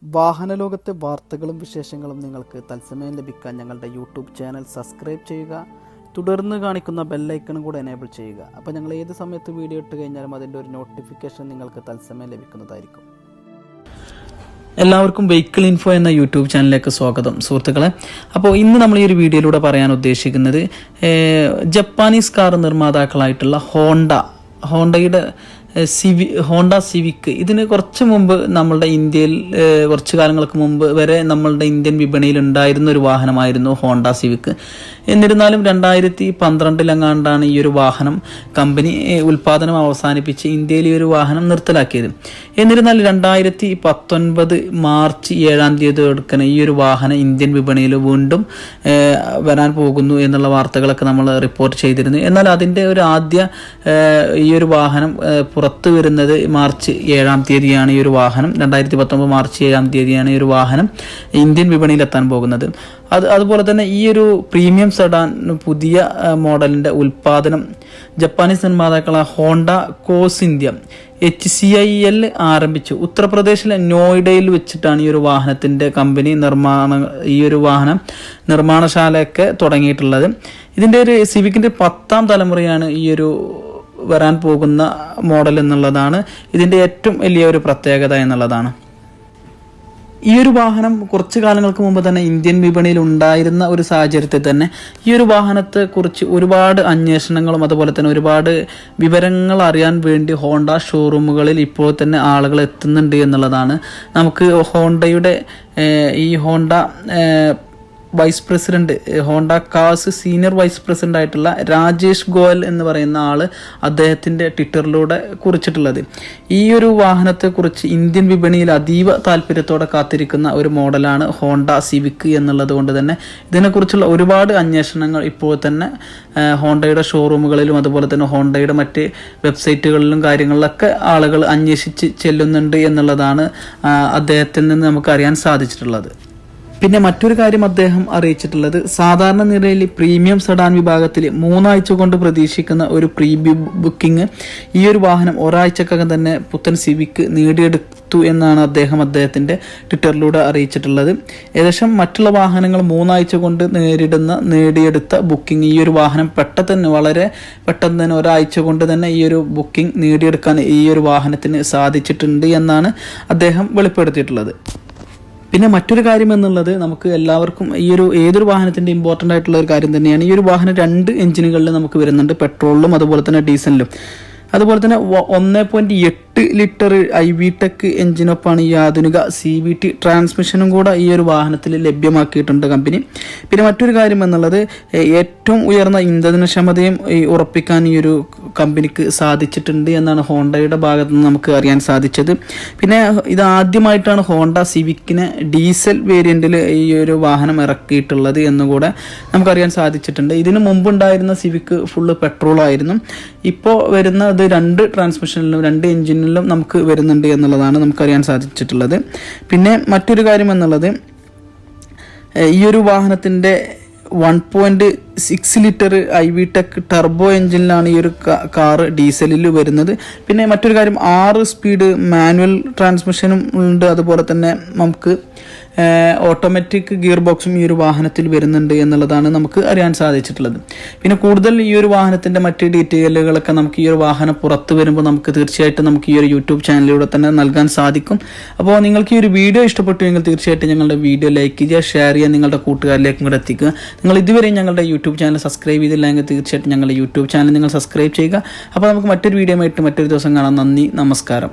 വാഹനലോകത്തെ വാർത്തകളും വിശേഷങ്ങളും നിങ്ങൾക്ക് തത്സമയം ലഭിക്കാൻ ഞങ്ങളുടെ യൂട്യൂബ് ചാനൽ സബ്സ്ക്രൈബ് ചെയ്യുക. തുടർന്ന് കാണിക്കുന്ന ബെല്ലൈക്കണും കൂടെ എനേബിൾ ചെയ്യുക. അപ്പോൾ ഞങ്ങൾ ഏത് സമയത്ത് വീഡിയോ ഇട്ട് കഴിഞ്ഞാലും അതിൻ്റെ ഒരു നോട്ടിഫിക്കേഷൻ നിങ്ങൾക്ക് തത്സമയം ലഭിക്കുന്നതായിരിക്കും. എല്ലാവർക്കും വെഹിക്കിൾ ഇൻഫോ എന്ന യൂട്യൂബ് ചാനലിലേക്ക് സ്വാഗതം സുഹൃത്തുക്കളെ. അപ്പോൾ ഇന്ന് നമ്മൾ ഈ ഒരു വീഡിയോയിലൂടെ പറയാൻ ഉദ്ദേശിക്കുന്നത് ജപ്പാനീസ് കാർ നിർമ്മാതാക്കളായിട്ടുള്ള ഹോണ്ടയുടെ ഹോണ്ട സിവിക്. ഇതിന് കുറച്ച് മുമ്പ് നമ്മളുടെ ഇന്ത്യയിൽ കുറച്ച് കാലങ്ങൾക്ക് മുമ്പ് വരെ നമ്മളുടെ ഇന്ത്യൻ വിപണിയിൽ ഉണ്ടായിരുന്ന ഒരു വാഹനമായിരുന്നു ഹോണ്ട സിവിക്. എന്നിരുന്നാലും 2012 ഈ ഒരു വാഹനം കമ്പനി ഉൽപ്പാദനം അവസാനിപ്പിച്ച് ഇന്ത്യയിൽ ഈ ഒരു വാഹനം നിർത്തലാക്കിയത്. എന്നിരുന്നാലും 2019 മാർച്ച് 7 ഈ ഒരു വാഹനം ഇന്ത്യൻ വിപണിയിൽ വീണ്ടും വരാൻ പോകുന്നു എന്നുള്ള വാർത്തകളൊക്കെ നമ്മൾ റിപ്പോർട്ട് ചെയ്തിരുന്നു. എന്നാൽ അതിൻ്റെ ഒരു ഈ ഒരു വാഹനം പുറത്തു വരുന്നത് മാർച്ച് 7 ഈ ഒരു വാഹനം 2019 മാർച്ച് 7 ഈ ഒരു വാഹനം ഇന്ത്യൻ വിപണിയിൽ എത്താൻ പോകുന്നത്. അതുപോലെ തന്നെ ഈ ഒരു പ്രീമിയം സെഡാൻ പുതിയ മോഡലിൻ്റെ ഉൽപ്പാദനം ജപ്പാനീസ് നിർമ്മാതാക്കളായ ഹോണ്ട കോസ് ഇന്ത്യ HCIL ആരംഭിച്ചു. ഉത്തർപ്രദേശിലെ നോയിഡയിൽ വെച്ചിട്ടാണ് ഈ ഒരു വാഹനത്തിൻ്റെ കമ്പനി ഈ ഒരു വാഹനം നിർമ്മാണശാലയൊക്കെ തുടങ്ങിയിട്ടുള്ളത്. ഇതിൻ്റെ ഒരു സിവിക്കിൻ്റെ 10ാം തലമുറയാണ് ഈ ഒരു വരാൻ പോകുന്ന മോഡൽ എന്നുള്ളതാണ് ഇതിൻ്റെ ഏറ്റവും വലിയ ഒരു പ്രത്യേകത എന്നുള്ളതാണ്. ഈ ഒരു വാഹനം കുറച്ച് കാലങ്ങൾക്ക് മുമ്പ് തന്നെ ഇന്ത്യൻ വിപണിയിൽ ഉണ്ടായിരുന്ന ഒരു സാഹചര്യത്തിൽ തന്നെ ഈ ഒരു വാഹനത്തെക്കുറിച്ച് ഒരുപാട് അന്വേഷണങ്ങളും അതുപോലെ തന്നെ ഒരുപാട് വിവരങ്ങൾ അറിയാൻ വേണ്ടി ഹോണ്ട ഷോറൂമുകളിൽ ഇപ്പോൾ തന്നെ ആളുകൾ എത്തുന്നുണ്ട് എന്നുള്ളതാണ്. നമുക്ക് ഹോണ്ടയുടെ ഈ Honda vice president, Honda cars senior vice president ആയിട്ടുള്ള രാജേഷ് ഗോയൽ എന്ന് പറയുന്ന ആള് അദ്ദേഹത്തിന്റെ ട്വിറ്ററിലൂടെ കുറിച്ചിട്ടുള്ളത്. ഈ ഒരു വാഹനത്തെക്കുറിച്ച് ഇന്ത്യൻ വിപണിയിൽ അതീവ താല്പര്യത്തോടെ കാത്തിരിക്കുന്ന ഒരു മോഡലാണ് ഹോണ്ട സിവിക് എന്നുള്ളത് കൊണ്ട് തന്നെ ഇതിനെക്കുറിച്ചുള്ള ഒരുപാട് അന്വേഷണങ്ങൾ ഇപ്പോൾ തന്നെ ഹോണ്ടയുടെ ഷോറൂമുകളിലും അതുപോലെ തന്നെ ഹോണ്ടയുടെ മറ്റ് വെബ്സൈറ്റുകളിലും കാര്യങ്ങളിലൊക്കെ ആളുകൾ അന്വേഷിച്ച് ചെല്ലുന്നുണ്ട് എന്നുള്ളതാണ് അദ്ദേഹത്തിൽ നിന്ന് നമുക്ക് അറിയാൻ സാധിച്ചിട്ടുള്ളത്. പിന്നെ മറ്റൊരു കാര്യം അദ്ദേഹം അറിയിച്ചിട്ടുള്ളത്, സാധാരണ നിലയിൽ പ്രീമിയം സെഡാൻ വിഭാഗത്തിൽ 3 ആഴ്ച കൊണ്ട് പ്രതീക്ഷിക്കുന്ന ഒരു പ്രീ ബുക്കിംഗ് ഈ ഒരു വാഹനം ഒരാഴ്ചക്കകം തന്നെ പുത്തൻ സിവിക് നേടിയെടുത്തു എന്നാണ് അദ്ദേഹത്തിന്റെ ട്വിറ്ററിലൂടെ അറിയിച്ചിട്ടുള്ളത്. ഏകദേശം മറ്റുള്ള വാഹനങ്ങൾ 3 ആഴ്ച കൊണ്ട് നേടിയെടുത്ത ബുക്കിംഗ് ഈ ഒരു വാഹനം വളരെ പെട്ടെന്ന് തന്നെ ഒരാഴ്ച കൊണ്ട് തന്നെ ഈ ഒരു ബുക്കിംഗ് നേടിയെടുക്കാൻ ഈ ഒരു വാഹനത്തിന് സാധിച്ചിട്ടുണ്ട് എന്നാണ് അദ്ദേഹം വെളിപ്പെടുത്തിയിട്ടുള്ളത്. പിന്നെ മറ്റൊരു കാര്യം എന്നുള്ളത്, നമുക്ക് എല്ലാവർക്കും ഏതൊരു വാഹനത്തിൻ്റെ ഇമ്പോർട്ടൻ്റ് ആയിട്ടുള്ള ഒരു കാര്യം തന്നെയാണ്. ഈ ഒരു വാഹനം 2 എഞ്ചിനുകളിൽ നമുക്ക് വരുന്നുണ്ട്, പെട്രോളിലും അതുപോലെ തന്നെ ഡീസലിലും. അതുപോലെ തന്നെ 1.8 ലിറ്റർ IVTEC എഞ്ചിനൊപ്പമാണ് ഈ ആധുനിക CVT ട്രാൻസ്മിഷനും കൂടെ ഈ ഒരു വാഹനത്തിൽ ലഭ്യമാക്കിയിട്ടുണ്ട് കമ്പനി. പിന്നെ മറ്റൊരു കാര്യം എന്നുള്ളത്, ഏറ്റവും ഉയർന്ന ഇന്ധനക്ഷമതയും ഉറപ്പിക്കാൻ ഈ ഒരു കമ്പനിക്ക് സാധിച്ചിട്ടുണ്ട് എന്നാണ് ഹോണ്ടയുടെ ഭാഗത്ത് നിന്ന് നമുക്ക് അറിയാൻ സാധിച്ചത്. പിന്നെ ഇത് ആദ്യമായിട്ടാണ് ഹോണ്ട സിവിക്കിനെ ഡീസൽ വേരിയന്റിൽ ഈ ഒരു വാഹനം ഇറക്കിയിട്ടുള്ളത് എന്നുകൂടെ നമുക്കറിയാൻ സാധിച്ചിട്ടുണ്ട്. ഇതിനു മുമ്പുണ്ടായിരുന്ന സിവിക്ക് ഫുള്ള് പെട്രോൾ ആയിരുന്നു. ഇപ്പോൾ വരുന്നത് 2 ട്രാൻസ്മിഷനിലും 2 എഞ്ചിനിലും നമുക്ക് വരുന്നുണ്ട് എന്നുള്ളതാണ് നമുക്കറിയാൻ സാധിച്ചിട്ടുള്ളത്. പിന്നെ മറ്റൊരു കാര്യം എന്നുള്ളത്, ഈ ഒരു വാഹനത്തിൻ്റെ 1.6 ലിറ്റർ IVTEC ടർബോ എഞ്ചിനിലാണ് ഈ ഒരു കാറ് ഡീസലിൽ വരുന്നത്. പിന്നെ മറ്റൊരു കാര്യം, 6 സ്പീഡ് മാനുവൽ ട്രാൻസ്മിഷനും ഉണ്ട്. അതുപോലെ തന്നെ നമുക്ക് ഓട്ടോമാറ്റിക് ഗിയർ ബോക്സും ഈ ഒരു വാഹനത്തിൽ വരുന്നുണ്ട് എന്നുള്ളതാണ് നമുക്ക് അറിയാൻ സാധിച്ചിട്ടുള്ളത്. പിന്നെ കൂടുതൽ ഈ ഒരു വാഹനത്തിൻ്റെ മറ്റ് ഡീറ്റെയിലുകളൊക്കെ നമുക്ക് ഈ ഒരു വാഹനം പുറത്ത് വരുമ്പോൾ നമുക്ക് തീർച്ചയായിട്ടും നമുക്ക് ഈ ഒരു യൂട്യൂബ് ചാനലിലൂടെ തന്നെ നൽകാൻ സാധിക്കും. അപ്പോൾ നിങ്ങൾക്ക് ഈ ഒരു വീഡിയോ ഇഷ്ടപ്പെട്ടുവെങ്കിൽ തീർച്ചയായിട്ടും ഞങ്ങളുടെ വീഡിയോ ലൈക്ക് ചെയ്യുക, ഷെയർ ചെയ്യുക, നിങ്ങളുടെ കൂട്ടുകാരിലേക്കും കൂടെ എത്തിക്കുക. നിങ്ങൾ ഇതുവരെയും ഞങ്ങളുടെ യൂട്യൂബ് ചാനൽ സബ്സ്ക്രൈബ് ചെയ്തില്ലെങ്കിൽ തീർച്ചയായിട്ടും ഞങ്ങളുടെ യൂട്യൂബ് ചാനൽ നിങ്ങൾ സബ്സ്ക്രൈബ് ചെയ്യുക. അപ്പോൾ നമുക്ക് മറ്റൊരു വീഡിയോ ആയിട്ട് മറ്റൊരു ദിവസം കാണാം. നന്ദി, നമസ്കാരം.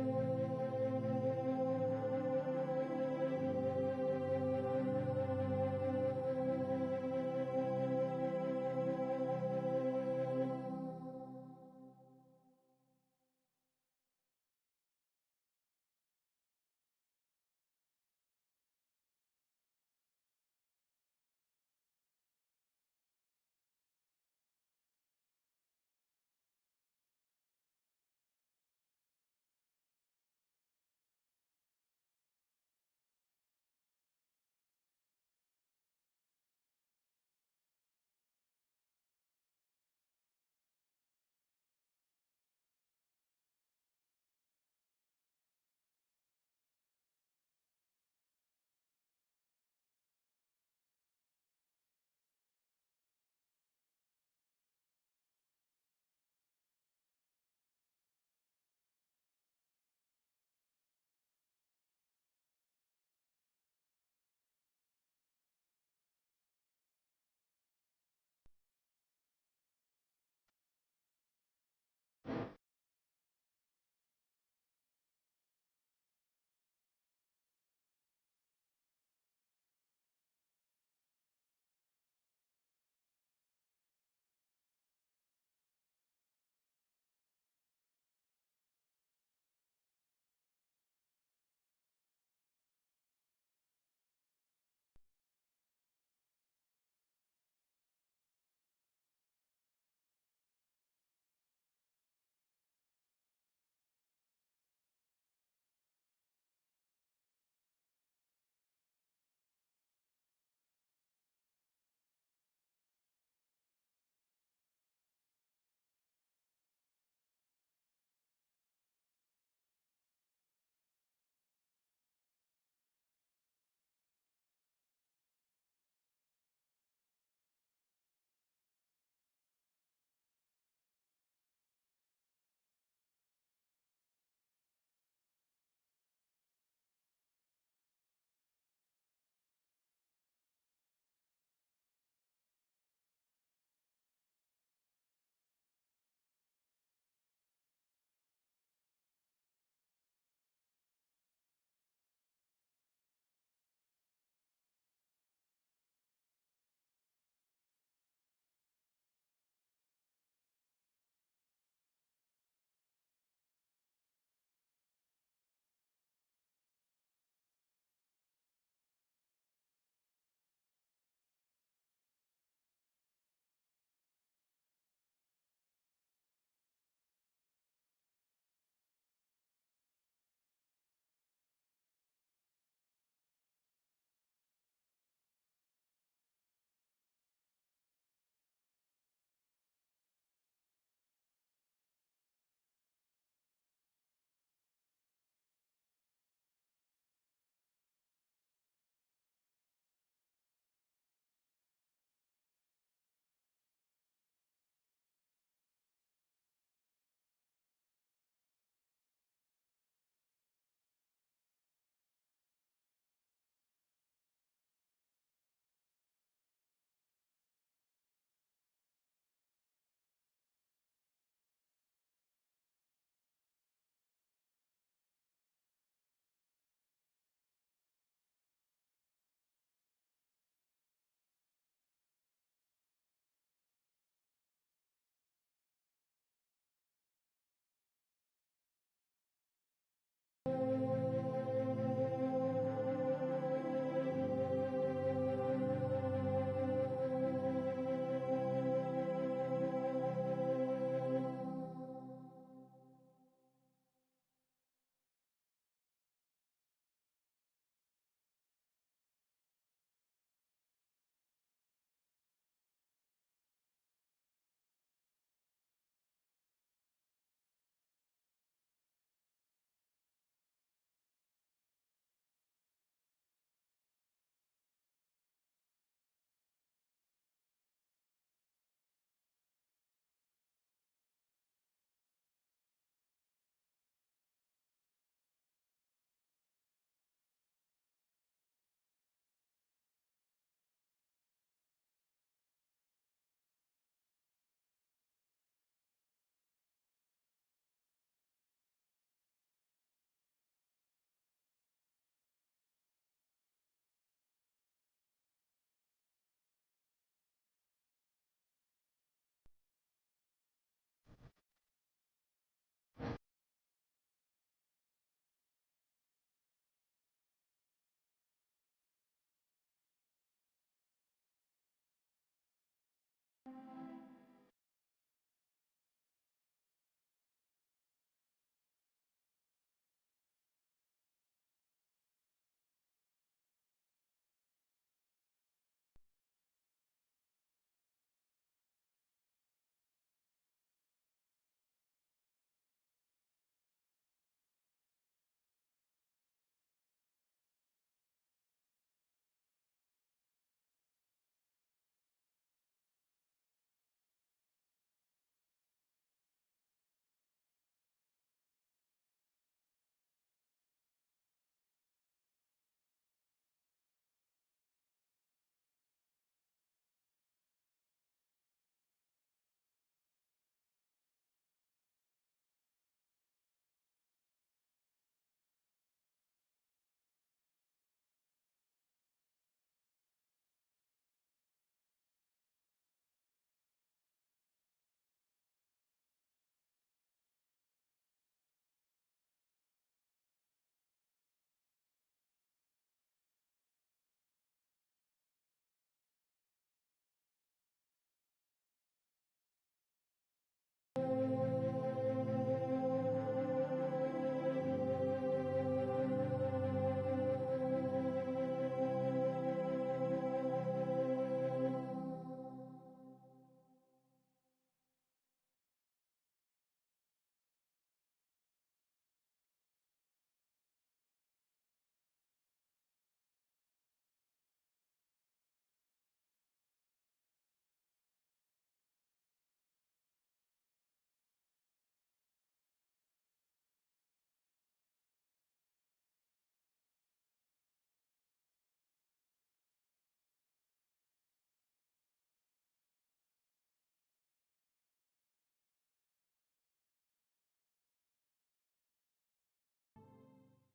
you.